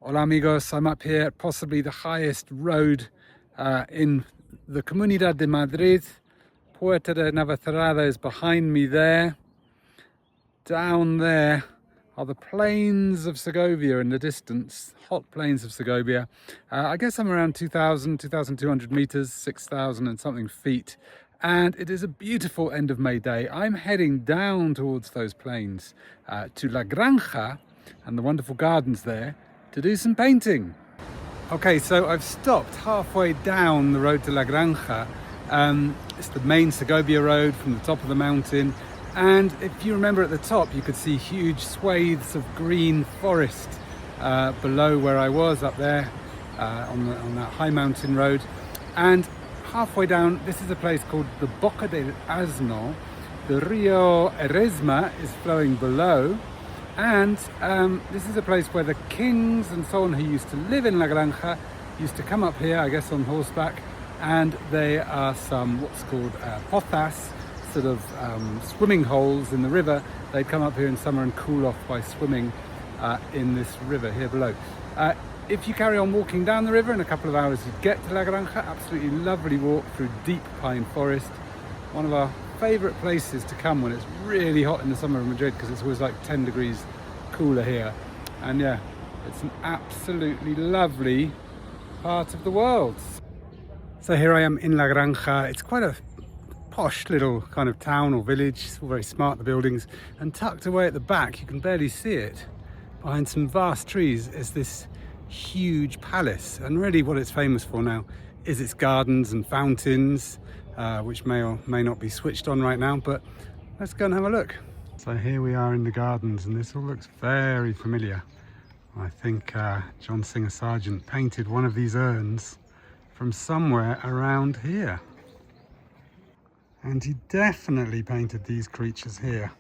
Hola amigos, I'm up here at possibly the highest road in the Comunidad de Madrid. Puerta de Navacerrada is behind me there. Down there are the plains of Segovia in the distance, hot plains of Segovia. I guess I'm around 2,200 meters, 6,000 and something feet. And it is a beautiful end of May day. I'm heading down towards those plains to La Granja and the wonderful gardens there to do some painting. Okay, so I've stopped halfway down the road to La Granja. It's the main Segovia road from the top of the mountain. And if you remember at the top, you could see huge swathes of green forest below where I was up there on that high mountain road. And halfway down, this is a place called the Boca del Asno. The Rio Eresma is flowing below. And this is a place where the kings and so on who used to live in La Granja used to come up here, I guess on horseback, and there are some what's called pozas, sort of swimming holes in the river. They'd come up here in summer and cool off by swimming in this river here below. If you carry on walking down the river, in a couple of hours you get to La Granja. Absolutely lovely walk through deep pine forest. One of our favourite places to come when it's really hot in the summer of Madrid, because it's always like 10 degrees cooler here. And yeah, it's an absolutely lovely part of the world. So here I am in La Granja. It's quite a posh little kind of town or village. It's all very smart, the buildings. And tucked away at the back, you can barely see it, behind some vast trees is this huge palace. And really what it's famous for now is its gardens and fountains, which may or may not be switched on right now, but let's go and have a look. So here we are in the gardens, and this all looks very familiar. I think John Singer Sargent painted one of these urns from somewhere around here. And he definitely painted these creatures here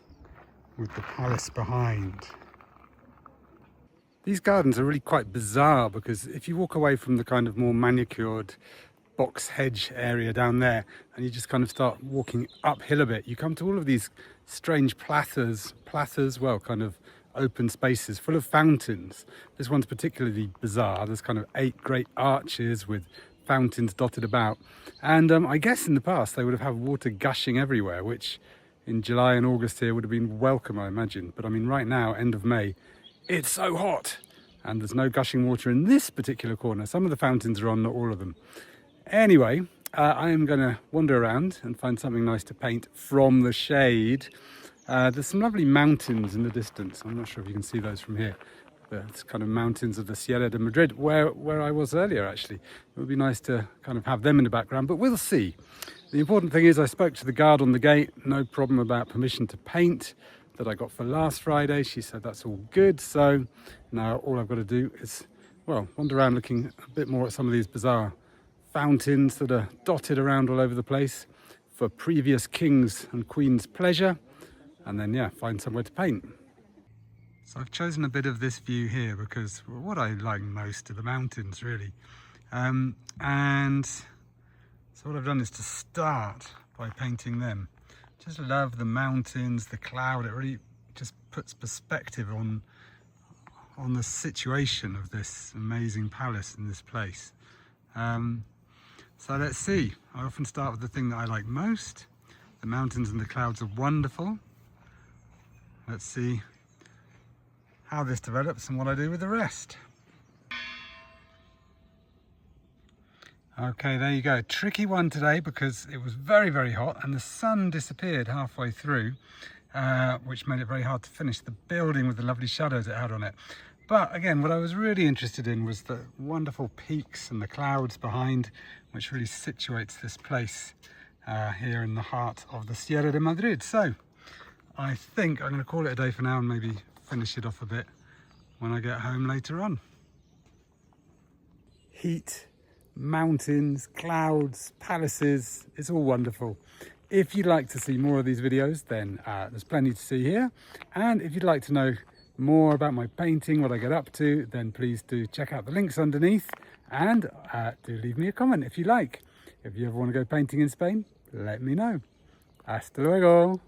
with the palace behind. These gardens are really quite bizarre, because if you walk away from the kind of more manicured box hedge area down there and you just kind of start walking uphill a bit, you come to all of these strange plazas, well, kind of open spaces full of fountains. This one's particularly bizarre. There's kind of 8 great arches with fountains dotted about, and I guess in the past they would have had water gushing everywhere, which in July and August here would have been welcome, I imagine. But I mean, right now, end of May, it's so hot and there's no gushing water in this particular corner. Some of the fountains are on, not all of them. Anyway, I am going to wander around and find something nice to paint from the shade. There's some lovely mountains in the distance. I'm not sure if you can see those from here. It's kind of mountains of the Sierra de Madrid, where I was earlier, actually. It would be nice to kind of have them in the background, but we'll see. The important thing is I spoke to the guard on the gate. No problem about permission to paint that I got for last Friday. She said that's all good. So now all I've got to do is, well, wander around looking a bit more at some of these bizarre fountains that are dotted around all over the place for previous kings and queens' pleasure, and then yeah, find somewhere to paint. So I've chosen a bit of this view here because what I like most are the mountains, really. And so what I've done is to start by painting them. Just love the mountains, the cloud. It really just puts perspective on the situation of this amazing palace in this place. So let's see. I often start with the thing that I like most. The mountains and the clouds are wonderful. Let's see how this develops and what I do with the rest. Okay, there you go. Tricky one today because it was very, very hot and the sun disappeared halfway through, which made it very hard to finish the building with the lovely shadows it had on it. But again, what I was really interested in was the wonderful peaks and the clouds behind, which really situates this place here in the heart of the Sierra de Madrid. So I think I'm going to call it a day for now and maybe finish it off a bit when I get home later on. Heat, mountains, clouds, palaces, it's all wonderful. If you'd like to see more of these videos, then there's plenty to see here. And if you'd like to know more about my painting, what I get up to, then please do check out the links underneath, and do leave me a comment if you like. If you ever want to go painting in Spain, let me know. Hasta luego.